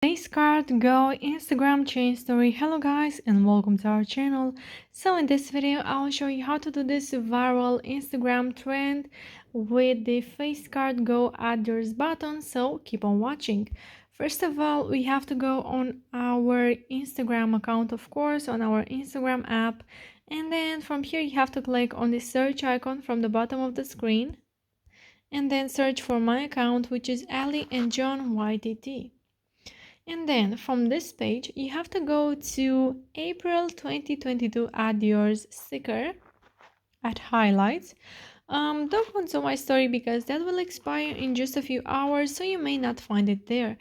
Face card go Instagram chain story. Hello guys and welcome to our channel. So in this video I will show you how to do this viral Instagram trend with the face card go add yours button, so keep on watching. First of all, we have to go on our Instagram account, of course, on our Instagram app, and then from here you have to click on the search icon from the bottom of the screen and then search for my account, which is Ali and John YTT. And then from this page, you have to go to April 2022 add yours sticker at highlights. Don't go to my story because that will expire in just a few hours, so you may not find it there.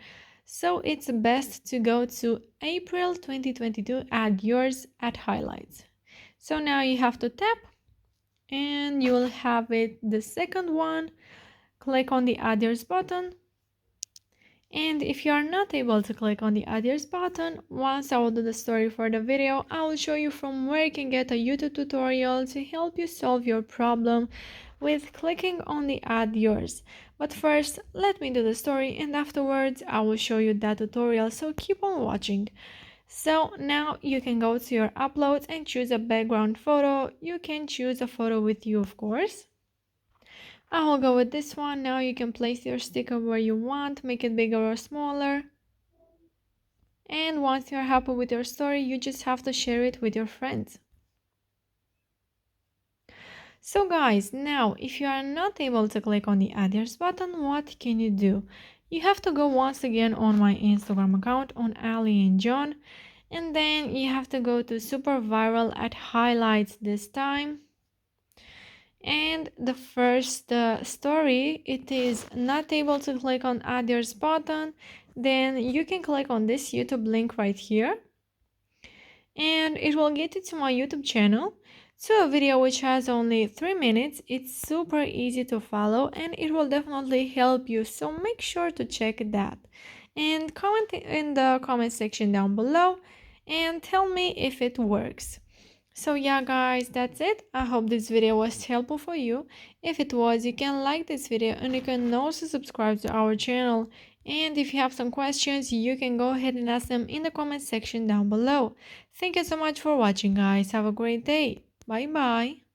So it's best to go to April 2022 add yours at highlights. So now you have to tap and you will have it the second one. Click on the add yours button. And if you are not able to click on the others button, once I will do the story for the video, I will show you from where you can get a YouTube tutorial to help you solve your problem with clicking on the add yours. But first, let me do the story and afterwards I will show you that tutorial, so keep on watching. So now you can go to your uploads and choose a background photo. You can choose a photo with you, of course. I will go with this one. Now you can place your sticker where you want, make it bigger or smaller. And once you're happy with your story, you just have to share it with your friends. So guys, now if you are not able to click on the others button, what can you do? You have to go once again on my Instagram account on Ali and John, and then you have to go to super viral at highlights this time. And the first story, it is not able to click on others button, then you can click on this YouTube link right here and it will get you to my YouTube channel, to a video which has only 3 minutes. It's super easy to follow and it will definitely help you, so make sure to check that and comment in the comment section down below and tell me if it works. So yeah guys, that's it. I hope this video was helpful for you. If it was, you can like this video and you can also subscribe to our channel. And if you have some questions, you can go ahead and ask them in the comment section down below. Thank you so much for watching guys. Have a great day. Bye bye.